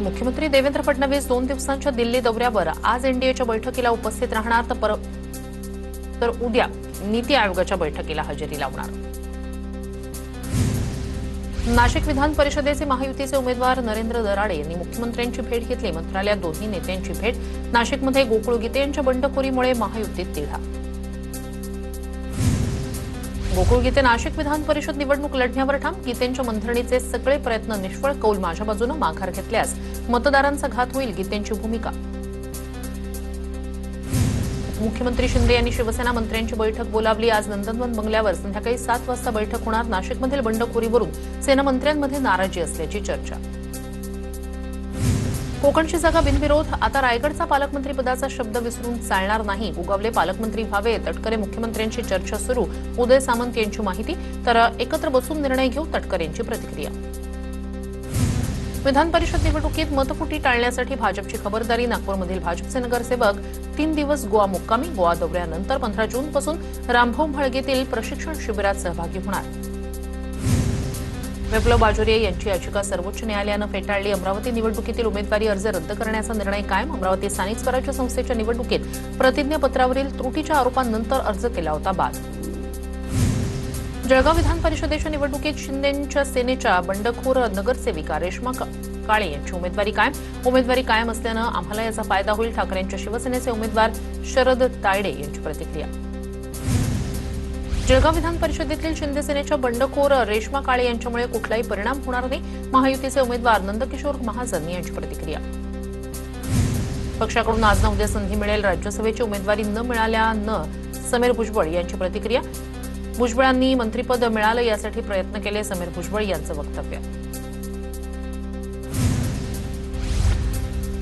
मुख्यमंत्री देवेंद्र फडणवीस 2 दिवसांच्या दिल्ली दौऱ्यावर आज एनडीएच्या बैठकीला उपस्थित राहणार तर उद्या नीती आयोगाच्या बैठकीला हजेरी लावणार। नाशिक विधान परिषदेचे महायुतीचे उमेदवार नरेंद्र दराडे यांनी मुख्यमंत्र्यांची भेट घेतली। मंत्रालयात दोन्ही नेत्यांची भेट। नाशिकमध्ये गोकुळ गीते यांच्या बंडखोरीमुळे महायुतीत तिढा। गोकुळ गीते नाशिक विधान परिषद निवडणूक लढण्यावर ठाम। गीतेंच्या मंथरणीचे सगळे प्रयत्न निष्फळ, कौल माझ्या बाजूने, माघार घेतल्यास मतदारांचा घात होईल, गीतेंची भूमिका। मुख्यमंत्री शिंदे यांनी शिवसेना मंत्र्यांची बैठक बोलावली। आज नंदनवन बंगल्यावर संध्याकाळी 7 वाजता बैठक होणार। नाशिकमधील बंडखोरीवरून सेना मंत्र्यांमध्ये नाराजी असल्याची चर्चा। कोकणची जागा बिनविरोध। आता रायगडचा पालकमंत्रीपदाचा शब्द विसरून चालणार नाही। गोगावले पालकमंत्री व्हावे, तटकरे मुख्यमंत्र्यांची चर्चा सुरू। उदय सामंत यांची माहिती। तर एकत्र बसून निर्णय घेऊ, तटकरे यांची प्रतिक्रिया। विधान परिषद निवडणुकीत मतफुटी टाळण्यासाठी भाजपची खबरदारी। नागपूरमधील भाजपचे नगरसेवक 3 दिवस गोवा मुक्कामी। गोवा दौऱ्यानंतर 15 जूनपासून रामभाऊ म्हाळगेतील प्रशिक्षण शिबिरात सहभागी होणार। विप्लव बाजोरिया यांची याचिका सर्वोच्च न्यायालयानं फेटाळली। अमरावती निवडणुकीतील उमेदवारी अर्ज रद्द करण्याचा निर्णय कायम। अमरावती स्थानिक स्वराज्य संस्थेच्या निवडणुकीत प्रतिज्ञापत्रावरील त्रुटीच्या आरोपांनंतर अर्ज केला होता बाद। जळगाव विधान परिषदेच्या निवडणुकीत शिंदेंच्या सेनेच्या बंडखोर नगरसेविका रेश्मा काळे यांची उमेदवारी कायम। उमेदवारी कायम असल्यानं आम्हाला याचा फायदा होईल, ठाकरेंच्या शिवसेनेचे उमेदवार शरद तायडे यांची प्रतिक्रिया। जळगाव विधान परिषदेतील शिंदे सेनेच्या बंडखोर रेश्मा काळे यांच्यामुळे कुठलाही परिणाम होणार नाही, महायुतीचे उमेदवार नंदकिशोर महाजन यांची प्रतिक्रिया। पक्षाकडून आज न उद्या संधी मिळेल, राज्यसभेची उमेदवारी न मिळाल्यानं समीर भुजबळ यांची प्रतिक्रिया। भुजबळांनी मंत्रिपद मिळालं यासाठी प्रयत्न केले, समीर भुजबळ यांचं वक्तव्य।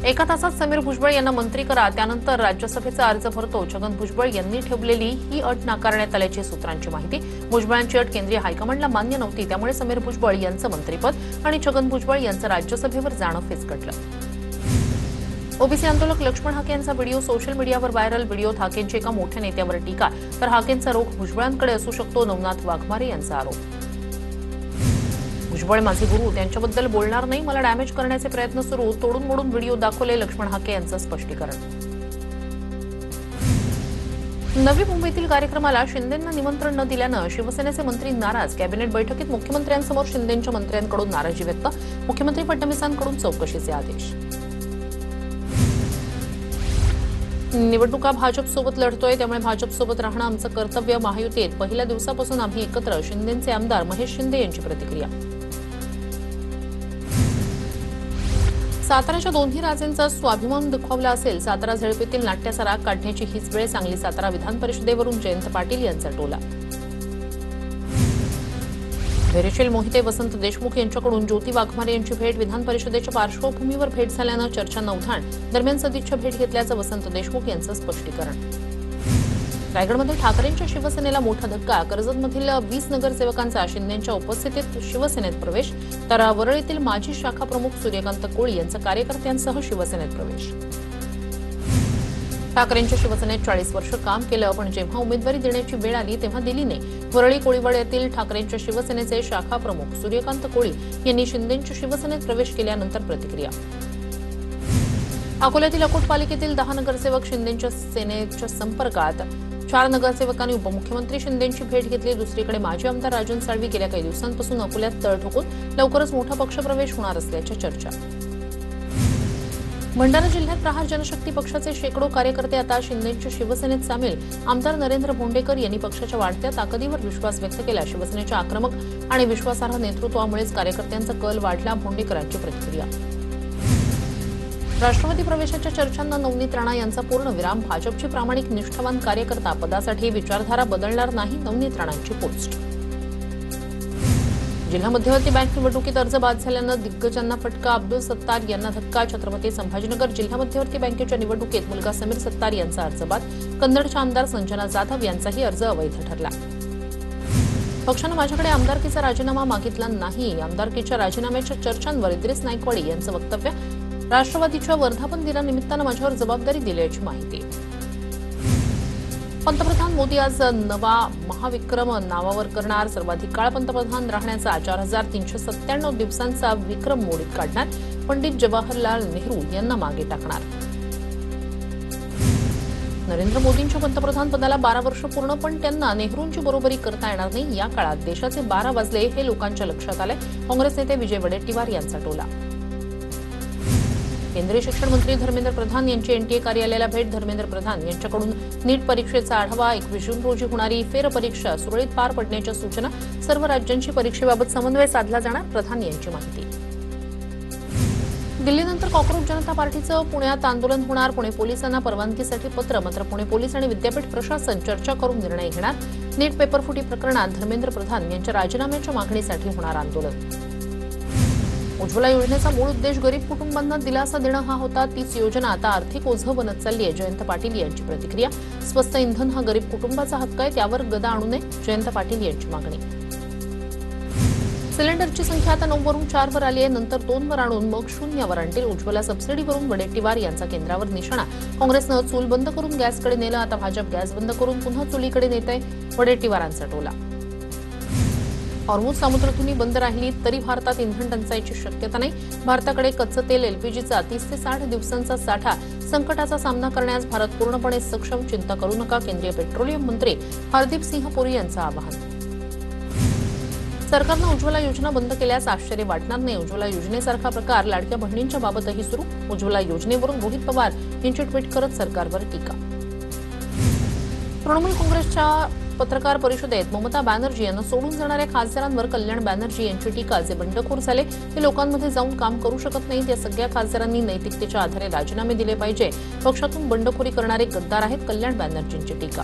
एका तासात समीर भुजबळ यांना मंत्री करा, त्यानंतर राज्यसभेचा अर्ज भरतो। छगन भुजबळ यांनी ठेवलेली ही अट नाकारण्यात आल्याची सूत्रांची माहिती। भुजबळांची अट केंद्रीय हायकमांडला मान्य नव्हती, त्यामुळे समीर भुजबळ यांचं मंत्रिपद आणि छगन भुजबळ यांचं राज्यसभेवर जाणं फिसकटलं। ओबीसी आंदोलक लक्ष्मण हाके यांचा व्हिडिओ सोशल मीडियावर व्हायरल। व्हिडिओत हाकेंची एका मोठ्या नेत्यावर टीका, तर हाकेंचा रोख भुजबळांकडे असू शकतो, नवनाथ वाघमारे यांचा आरोप। भुजबळ माझे गुरु, त्यांच्याबद्दल बोलणार नाही, मला डॅमेज करण्याचे प्रयत्न सुरू, तोडून मोडून व्हिडिओ दाखवले, लक्ष्मण हाके यांचं स्पष्टीकरण। नवी मुंबईतील कार्यक्रमाला शिंदेंना निमंत्रण न दिल्यानं शिवसेनेचे मंत्री नाराज। कॅबिनेट बैठकीत मुख्यमंत्र्यांसमोर शिंदेंच्या मंत्र्यांकडून नाराजी व्यक्त। मुख्यमंत्री फडणवीसांकडून चौकशीचे आदेश। निवडणुका भाजपसोबत लढतोय, त्यामुळे भाजपसोबत राहणं आमचं कर्तव्य। महायुतीत पहिल्या दिवसापासून आम्ही एकत्र, शिंदेंचे आमदार महेश शिंदे यांची प्रतिक्रिया। साताऱ्याच्या दोन्ही राजेंचा स्वाभिमान दुखावला असेल, सातारा झेडपीतील नाट्याचा राग काढण्याची हीच वेळ। सांगली सातारा विधान परिषदेवरून जयंत पाटील यांचा टोला। धैर्यशील मोहिते वसंत देशमुख यांच्याकडून ज्योती वाघमारे यांची भेट। विधान परिषदेच्या पार्श्वभूमीवर भेट झाल्यानं चर्चांना उधाण। दरम्यान सदिच्छा भेट घेतल्याचं वसंत देशमुख यांचं स्पष्टीकरण। रायगडमध्ये ठाकरेंच्या शिवसेनेला मोठा धक्का। कर्जतमधील 20 नगरसेवकांचा शिंदेंच्या उपस्थितीत शिवसेनेत प्रवेश, तर वरळीतील माजी शाखा प्रमुख सूर्यकांत कोळी यांचा कार्यकर्त्यांसह शिवसेनेत प्रवेश। ठाकरेंच्या शिवसेनेत 40 वर्ष काम केलं, पण जेव्हा उमेदवारी देण्याची वेळ आली तेव्हा दिली नाही। वरळी कोळीवाड्यातील ठाकरेंच्या शिवसेनेचे शाखा प्रमुख सूर्यकांत कोळी यांनी शिंदेंच्या शिवसेनेत प्रवेश केल्यानंतर प्रतिक्रिया। अकोल्यातील अकोट पालिकेतील 10 नगरसेवक शिंदेंच्या सेनेच्या संपर्कात। 4 नगरसेवकांनी उपमुख्यमंत्री शिंदेंची भेट घेतली। दुसरीकडे माजी आमदार राजन साळवी गेल्या काही दिवसांपासून अकोल्यात तळ ठोकून लवकरच मोठा पक्षप्रवेश होणार असल्याच्या चर्चा। भंडारा जिल्ह्यात प्रहार जनशक्ती पक्षाचे शेकडो कार्यकर्ते आता शिंदेंच्या शिवसेनेत सामील। आमदार नरेंद्र भोंडेकर यांनी पक्षाच्या वाढत्या ताकदीवर विश्वास व्यक्त केला। शिवसेनेच्या आक्रमक आणि विश्वासार्ह नेतृत्वामुळेच कार्यकर्त्यांचा कल वाढला, भोंडेकरांची प्रतिक्रिया। राष्ट्रवादी प्रवेशाच्या चर्चांना नवनीत राणा यांचा पूर्णविराम। भाजपची प्रामाणिक निष्ठावान कार्यकर्ता, पदासाठी विचारधारा बदलणार नाही, नवनीत राणांची पोस्ट। जिल्हा मध्यवर्ती बँक निवडणुकीत अर्ज बाद झाल्यानं दिग्गजांना फटका। अब्दुल सत्तार यांना धक्का। छत्रपती संभाजीनगर जिल्हा मध्यवर्ती बँकेच्या निवडणुकीत मुलगा समीर सत्तार यांचा अर्ज बाद। कन्नडच्या आमदार संजना जाधव यांचाही अर्ज अवैध ठरला। पक्षानं माझ्याकडे आमदारकीचा राजीनामा मागितला नाही, आमदारकीच्या राजीनाम्याच्या चर्चांवर इद्रिस नाईकवाडी यांचं वक्तव्य। राष्ट्रवादीच्या वर्धापन दिनानिमित्तानं माझ्यावर जबाबदारी दिल्याची माहिती। पंतप्रधान मोदी आज नवा महाविक्रम नावावर करणार. सर्वाधिक काळ पंतप्रधान राहण्याचा 4397 दिवसांचा विक्रम मोडीत काढणार. पंडित जवाहरलाल नेहरू यांना मागे टाकणार. नरेंद्र मोदींच्या पंतप्रधानपदाला 12 वर्ष पूर्ण, पण त्यांना नेहरूंची बरोबरी करता येणार नाही. या काळात देशाचे 12 वाजले हे लोकांच्या लक्षात आले. काँग्रेस नेते विजय वडेट्टीवार यांचा टोला. केंद्रीय शिक्षण मंत्री धर्मेंद्र प्रधान यांची एनटीए कार्यालयाला भेट. धर्मेंद्र प्रधान यांच्याकडून नीट परीक्षेचा आढावा. 21 जून रोजी होणारी फेरपरीक्षा सुरळीत पार पडण्याच्या सूचना. सर्व राज्यांची परीक्षेबाबत समन्वय साधला जाणार. प्रधान यांची माहिती. दिल्लीनंतर कॉकरोच जनता पार्टीचं पुण्यात आंदोलन होणार. पुणे पोलिसांना परवानगीसाठी पत्र. मात्र पुणे पोलीस आणि विद्यापीठ प्रशासन चर्चा करून निर्णय घेणार. नीट पेपरफुटी प्रकरणात धर्मेंद्र प्रधान यांच्या राजीनाम्याच्या मागणीसाठी होणार आंदोलन. उज्ज्वला योजनेचा मूळ उद्देश गरीब कुटुंबांना दिलासा देणं हा होता. तीच योजना आता आर्थिक ओझं बनत चालली आहे. जयंत पाटील यांची प्रतिक्रिया. स्वस्त इंधन हा गरीब कुटुंबाचा हक्क आहे, त्यावर गदा आणू नये. जयंत पाटील यांची मागणी. सिलेंडरची संख्या आता 9 वरून 4 वर आली आहे. नंतर 2 वर आणून मग 0 वर आणतील. उज्ज्वला सबसिडीवरून वडेट्टीवार यांचा केंद्रावर निशाणा. काँग्रेसनं चूल बंद करून गॅसकडे नेलं. आता भाजप गॅस बंद करून पुन्हा चुलीकडे नेत आहे. वडेट्टीवारांचा टोला. हॉर्मुझ सामुद्रधुनी बंद राहिली तरी भारतात इंधन टंचाईची शक्यता नाही. भारताकडे कच्चं तेल एलपीजीचा 30 ते 60 दिवसांचा साठा. संकटाचा सामना करण्यास भारत पूर्णपणे सक्षम. चिंता करू नका. केंद्रीय पेट्रोलियम मंत्री हरदीप सिंह पुरी यांचं आवाहन. सरकारनं उज्ज्वला योजना बंद केल्यास आश्चर्य वाटणार नाही. उज्ज्वला योजनेसारखा प्रकार लाडक्या बहिणींच्या बाबतही सुरू. उज्ज्वला योजनेवरून रोहित पवार यांची ट्विट करत सरकारवर टीका. तृणमूल काँग्रेसच्या पत्रकार परिषदेत ममता बॅनर्जी यांना सोडून जाणाऱ्या खासदारांवर कल्याण बॅनर्जी यांची टीका. जे बंडखोर झाले ते लोकांमध्ये जाऊन काम करू शकत नाहीत. या सगळ्या खासदारांनी नैतिकतेच्या आधारे राजीनामे दिले पाहिजे. पक्षातून बंडखोरी करणारे गद्दार आहेत. कल्याण बॅनर्जींची टीका.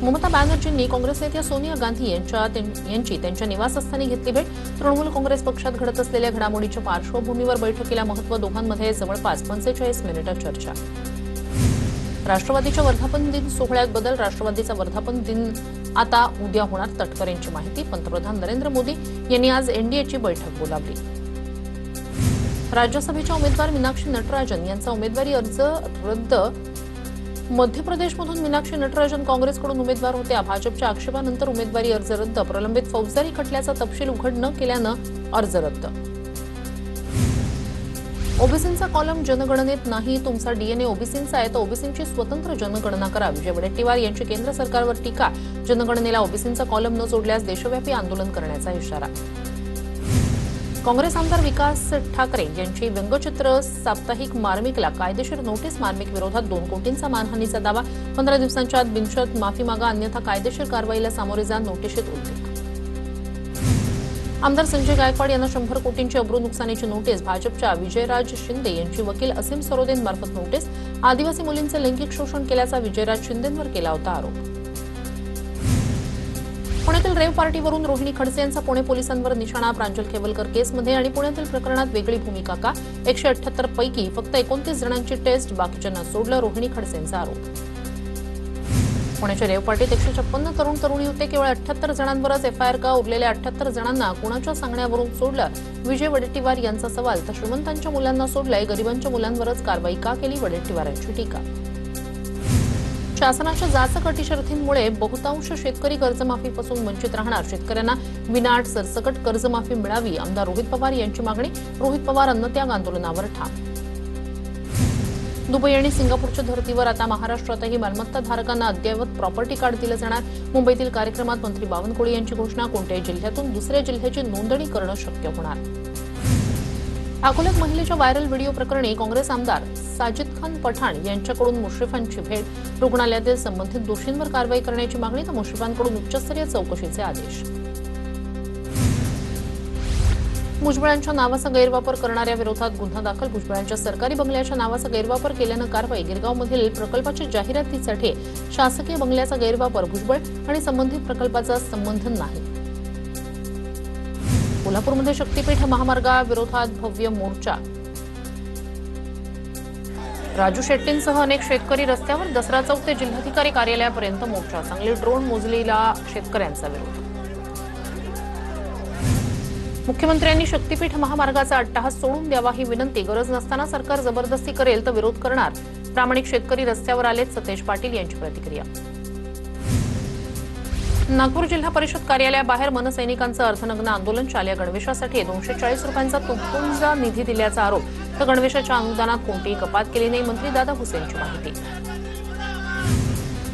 ममता बॅनर्जींनी काँग्रेस नेत्या सोनिया गांधी यांची त्यांच्या निवासस्थानी घेतली भेट. तृणमूल काँग्रेस पक्षात घडत असलेल्या घडामोडीच्या पार्श्वभूमीवर बैठकीला महत्त्व. दोघांमध्ये जवळपास 45 मिनिटं चर्चा. राष्ट्रवादीच्या वर्धापन दिन सोहळ्यात बदल. राष्ट्रवादीचा वर्धापन दिन आता उद्या होणार. तटकरेंची माहिती. पंतप्रधान नरेंद्र मोदी यांनी आज एनडीएची बैठक बोलावली. राज्यसभेच्या उमेदवार मीनाक्षी नटराजन यांचा उमेदवारी अर्ज रद्द. मध्य प्रदेशमधून मीनाक्षी नटराजन काँग्रेसकडून उमेदवार होत्या. भाजपच्या आक्षेपानंतर उमेदवारी अर्ज रद्द. प्रलंबित फौजदारी खटल्याचा तपशील उघड न केल्यानं अर्ज रद्द. ओबीसींचा कॉलम जनगणनेत नाही. तुमचा डीएनए ओबीसींचा आहे तर ओबीसींची स्वतंत्र जनगणना करा. विजय वडेट्टीवार यांची केंद्र सरकारवर टीका. जनगणनेला ओबीसींचा कॉलम न जोडल्यास देशव्यापी आंदोलन करण्याचा इशारा. काँग्रेस आमदार विकास ठाकरे यांची व्यंगचित्र साप्ताहिक मार्मिकला कायदेशीर नोटीस. मार्मिक विरोधात 2 कोटींचा मानहानीचा दावा. 15 दिवसांच्या आत बिनशर्त माफी मागा, अन्यथा कायदेशीर कारवाईला सामोरे जा. नोटीशीत उल्लेख. आमदार संजय गायकवाड यांना 100 कोटींची अब्रू नुकसानीची नोटीस. भाजपच्या विजयराज शिंदे यांची वकील असीम सरोदेंमार्फत नोटीस. आदिवासी मुलींचे लैंगिक शोषण केल्याचा विजयराज शिंदेंवर केला होता आरोप. पुण्यातील रेव पार्टीवरून रोहिणी खडसे यांचा पुणे पोलिसांवर निशाणा. प्रांजल खेवलकर केसमध्ये आणि पुण्यातील प्रकरणात वेगळी भूमिका का? 178 पैकी फक्त 29 जणांची टेस्ट, बाकीच्यांना सोडलं. रोहिणी खडसेंचा आरोप. पुण्याच्या रेव पार्टीत 156 तरुण तरुणी होते. केवळ 78 जणांवरच एफआयआर का? उरलेल्या 78 जणांना कुणाच्या सांगण्यावरून सोडलं? विजय वडेट्टीवार यांचा सवाल. तर श्रीमंतांच्या मुलांना सोडलंय, गरिबांच्या मुलांवरच कारवाई का केली? वडेट्टीवारांची टीका. शासनाच्या जाचक अटी शर्थींमुळे बहुतांश शेतकरी कर्जमाफीपासून वंचित राहणार. शेतकऱ्यांना विनाअट सरसकट कर्जमाफी मिळावी. आमदार रोहित पवार यांची मागणी. रोहित पवार अन्नत्याग आंदोलनावर ठाम. दुबई आणि सिंगापूरच्या धर्तीवर आता महाराष्ट्रातही मालमत्ताधारकांना अद्ययावत प्रॉपर्टी कार्ड दिलं जाणार. मुंबईतील कार्यक्रमात मंत्री बावनकुळे यांची घोषणा. कोणत्याही जिल्ह्यातून दुसऱ्या जिल्ह्याची नोंदणी करणं शक्य होणार. अकोल्यात महिलेच्या व्हायरल व्हिडिओ प्रकरणी काँग्रेस आमदार साजिद खान पठाण यांच्याकडून मुश्रीफांची भेट. रुग्णालयातील संबंधित दोषींवर कारवाई करण्याची मागणी. तर मुश्रीफांकडून उच्चस्तरीय चौकशीचे आदेश. भुजबळांच्या नावाचा गैरवापर करणाऱ्या विरोधात गुन्हा दाखल. भुजबळांच्या सरकारी बंगल्याच्या नावाचा गैरवापर केल्यानं कारवाई. गिरगावमधील प्रकल्पाच्या जाहिरातीसाठी शासकीय बंगल्याचा गैरवापर. भुजबळ आणि संबंधित प्रकल्पाचा संबंध नाही. कोल्हापूरमध्ये शक्तीपीठ महामार्गाविरोधात भव्य मोर्चा. राजू शेट्टींसह अनेक शेतकरी रस्त्यावर. दसरा चौक ते जिल्हाधिकारी कार्यालयापर्यंत मोर्चा. सांगली ड्रोन मोजलीला शेतकऱ्यांचा विरोध. मुख्यमंत्र्यांनी शक्तीपीठ महामार्गाचा अट्टहास सोडून द्यावा ही विनंती. गरज नसताना सरकार जबरदस्ती करेल तर विरोध करणार. प्रामाणिक शेतकरी रस्त्यावर आलेत, सतेज पाटील यांची प्रतिक्रिया. नागपूर जिल्हा परिषद कार्यालयाबाहेर मनसैनिकांचं अर्थनग्न आंदोलन. शालेय गणवेशासाठी 240 रुपयांचा तुटपुंजा निधी दिल्याचा आरोप. तर गणवेशाच्या अनुदानात कोणतीही कपात केली नाही, मंत्री दादा भुसेंची माहिती.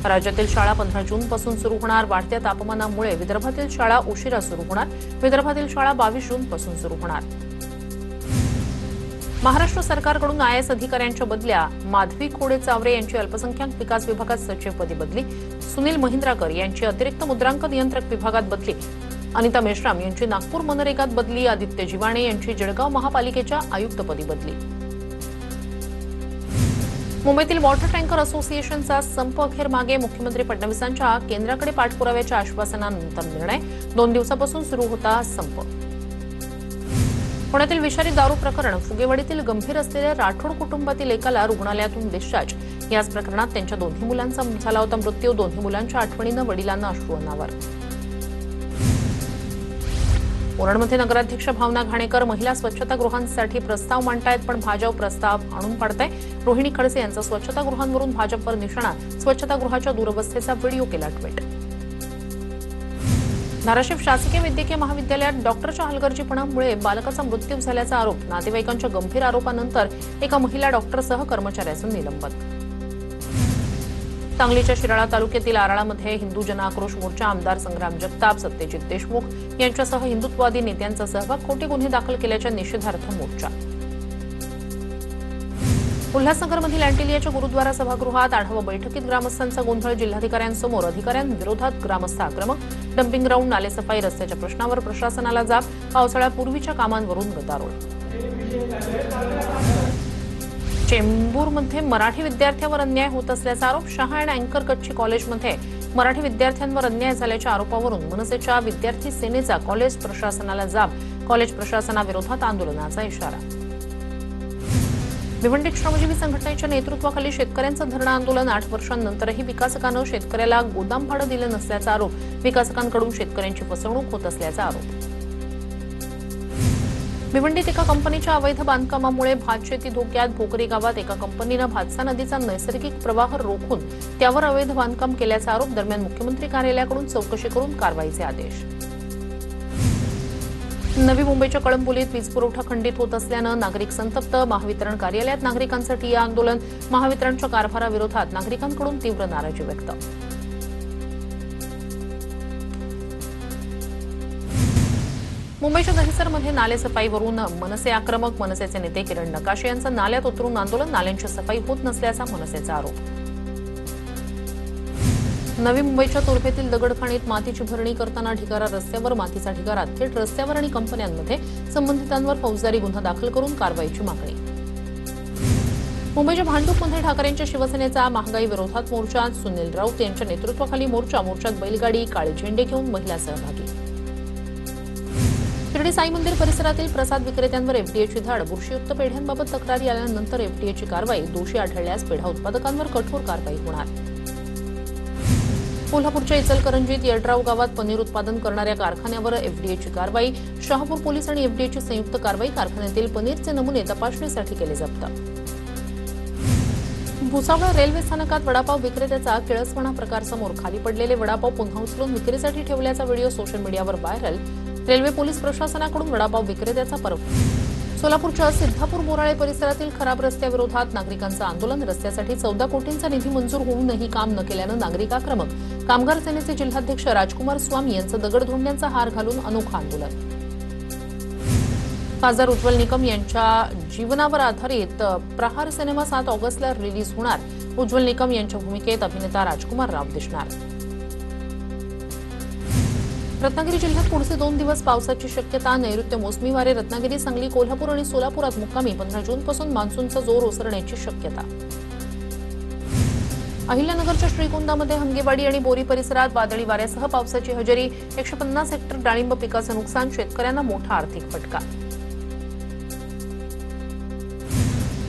राज्यातील शाळा 15 जूनपासून सुरू होणार. वाढत्या तापमानामुळे विदर्भातील शाळा उशिरा सुरू होणार. विदर्भातील शाळा 22 जूनपासून सुरू होणार. महाराष्ट्र सरकारकडून IAS अधिकाऱ्यांच्या बदल्या. माधवी खोडे चावरे यांची अल्पसंख्याक विकास विभागात सचिवपदी बदली. सुनील महिंद्राकर यांची अतिरिक्त मुद्रांक नियंत्रक विभागात बदली. अनिता मेश्राम यांची नागपूर मनरेगात बदली. आदित्य जिवाणे यांची जळगाव महापालिकेच्या आयुक्तपदी बदली. मुंबईतील वॉटर टँकर असोसिएशनचा संप अखेर मागे. मुख्यमंत्री फडणवीसांच्या केंद्राकडे पाठपुराव्याच्या आश्वासनानंतर निर्णय. 2 दिवसापासून सुरू होता संप. पुण्यातील विषारी दारू प्रकरण. फुगेवाडीतील गंभीर असलेल्या राठोड कुटुंबातील एकाला रुग्णालयातून डिस्चार्ज. याच प्रकरणात त्यांच्या 2 मुलांचा झाला होता मृत्यू. 2 मुलांच्या आठवणीनं वडिलांना अश्रू अनावर. उरणमध्ये नगराध्यक्ष भावना घाणेकर महिला स्वच्छतागृहांसाठी प्रस्ताव मांडतायत, पण भाजप प्रस्ताव आणून पाडतंय. रोहिणी खडसे यांचा स्वच्छतागृहांवरून भाजपवर निशाणा. स्वच्छतागृहाच्या दुरवस्थेचा व्हिडिओ केला ट्विट. धाराशिव शासकीय वैद्यकीय महाविद्यालयात डॉक्टरच्या हलगर्जीपणामुळे बालकाचा मृत्यू झाल्याचा आरोप. नातेवाईकांच्या गंभीर आरोपानंतर एका महिला डॉक्टरसह कर्मचाऱ्याचं निलंबन. सांगलीच्या शिराळा तालुक्यातील आराळामध्ये हिंदू जन आक्रोश मोर्चा. आमदार संग्राम जगताप, सत्यजित देशमुख यांच्यासह हिंदुत्ववादी नेत्यांचा सहभाग. खोटे गुन्हे दाखल केल्याच्या निषेधार्थ मोर्चा. उल्हासनगरमधील अँटिलियाच्या गुरुद्वारा सभागृहात आढावा बैठकीत ग्रामस्थांचा गोंधळ. जिल्हाधिकाऱ्यांसमोर अधिकाऱ्यांविरोधात ग्रामस्थ आक्रमक. डम्पिंग ग्राउंड, नालेसफाई, रस्त्याच्या प्रश्नावर प्रशासनाला जाब. पावसाळ्यापूर्वीच्या कामांवरून गदारोळ. चेंबूरमध्ये मराठी विद्यार्थ्यांवर अन्याय होत असल्याचा आरोप. शहा अँड अँकर कच्ची कॉलेजमध्ये मराठी विद्यार्थ्यांवर अन्याय झाल्याच्या आरोपावरून मनसेच्या विद्यार्थी सेनेचा कॉलेज प्रशासनाला जाब. कॉलेज प्रशासनाविरोधात आंदोलनाचा इशारा. भिवंडी श्रमजीवी संघटनेच्या नेतृत्वाखाली शेतकऱ्यांचं धरणं आंदोलन. 8 वर्षांनंतरही विकासकानं शेतकऱ्याला गोदाम भाडं दिलं नसल्याचा आरोप. विकासकांकडून शेतकऱ्यांची फसवणूक होत असल्याचा आरोप. भिवंडीत एका कंपनीच्या अवैध बांधकामामुळे भातशेती धोक्यात. भोकरी गावात एका कंपनीनं भातसा नदीचा नैसर्गिक प्रवाह रोखून त्यावर अवैध बांधकाम केल्याचा आरोप. दरम्यान मुख्यमंत्री कार्यालयाकडून चौकशी करून कारवाईचे आदेश. नवी मुंबईच्या कळंबोलीत वीज पुरवठा खंडित होत असल्यानं नागरिक संतप्त. महावितरण कार्यालयात नागरिकांसाठी या आंदोलन. महावितरणच्या कारभाराविरोधात नागरिकांकडून तीव्र नाराजी व्यक्त. मुंबईच्या दहिसरमध्ये नालेसफाईवरून मनसे आक्रमक. मनसेचे नेते किरण नकाशे यांचं नाल्यात उतरून आंदोलन. नाल्यांची सफाई होत नसल्याचा मनसेचा आरोप. नवी मुंबईच्या तोरपेतील दगडखाणीत मातीची भरणी करताना ढिगारा रस्त्यावर. मातीचा ढिगारा थेट रस्त्यावर आणि कंपन्यांमध्ये. संबंधितांवर फौजदारी गुन्हा दाखल करून कारवाईची मागणी. मुंबईच्या भांडूपमध्ये ठाकरेंच्या शिवसेनेचा महागाई विरोधात मोर्चा. सुनील राऊत यांच्या नेतृत्वाखाली मोर्चा. मोर्चात बैलगाडी, काळे झेंडे घेऊन महिला सहभागी. शिर्डी साई मंदिर परिसरातील प्रसाद विक्रेत्यांवर एफडीएची धाड. बुरशीयुक्त पेढ्यांबाबत तक्रारी आल्यानंतर एफडीएची कारवाई. दोषी आढळल्यास पेढा उत्पादकांवर कठोर कारवाई होणार. कोल्हापूरच्या इचलकरंजीत यड्राव गावात पनीर उत्पादन करणाऱ्या कारखान्यावर एफडीएची कारवाई. शहापूर पोलीस आणि एफडीएची संयुक्त कारवाई. कारखान्यातील पनीरचे नमुने तपासणीसाठी केले जप्त. भुसावळ रेल्वे स्थानकात वडापाव विक्रेत्याचा किळसवाणा प्रकार समोर. खाली पडलेले वडापाव पुन्हा उचलून विक्रीसाठी ठेवल्याचा व्हिडिओ सोशल मीडियावर व्हायरल. रेल्वे पोलीस प्रशासनाकडून वडापाव विक्रेत्याचा परवा. सोलापूरच्या सिद्धापूर बोराळे परिसरातील खराब रस्त्याविरोधात नागरिकांचं आंदोलन. रस्त्यासाठी 14 कोटींचा निधी मंजूर होऊनही काम न केल्यानं नागरिक आक्रमक. कामगार सेनेचे जिल्हाध्यक्ष राजकुमार स्वामी यांचं दगडधोंड्यांचा हार घालून अनोखं आंदोलन. खासदार उज्ज्वल निकम यांच्या जीवनावर आधारित प्रहार सिनेमा 7 ऑगस्टला रिलीज होणार. उज्ज्वल निकम यांच्या भूमिकेत अभिनेता राजकुमार राव दिसणार. रत्नागिरी जिल्ह्यात पुढचे 2 दिवस पावसाची शक्यता. नैऋत्य मोसमी वारे रत्नागिरी, सांगली, कोल्हापूर आणि सोलापुरात मुक्कामी. 15 जूनपासून मान्सूनचा जोर ओसरण्याची शक्यता. अहिल्यानगरच्या श्रीगोंदामध्ये हंगेवाडी आणि बोरी परिसरात वादळी वाऱ्यासह पावसाची हजेरी. 150 हेक्टर डाळिंब पिकाचं नुकसान. शेतकऱ्यांना मोठा आर्थिक फटका.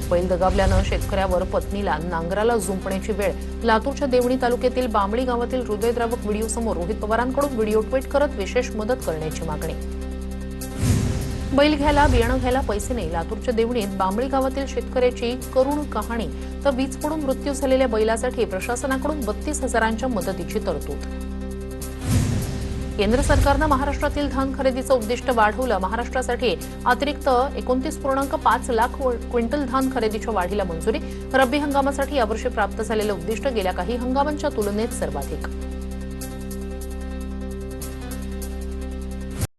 बैल दगावल्यानं शेतकऱ्यावर पत्नीला नांगराला जुंपण्याची वेळ. लातूरच्या देवणी तालुक्यातील बांबळी गावातील हृदयद्रावक व्हिडिओ समोर. रोहित पवारांकडून व्हिडिओ ट्विट करत विशेष मदत करण्याची मागणी. बैल घ्यायला बियाणं घ्यायला पैसे नाही. लातूरच्या देवणीत बांबळी गावातील शेतकऱ्याची करुण कहाणी. तर वीज पडून मृत्यू झालेल्या बैलासाठी प्रशासनाकडून 32,000च्या मदतीची तरतूद. केंद्र सरकारनं महाराष्ट्रातील धान खरेदीचं उद्दिष्ट वाढवलं. महाराष्ट्रासाठी अतिरिक्त 29.5 लाख क्विंटल धान खरेदीच्या वाढीला मंजुरी. रब्बी हंगामासाठी यावर्षी प्राप्त झालेलं उद्दिष्ट गेल्या काही हंगामांच्या तुलनेत सर्वाधिक.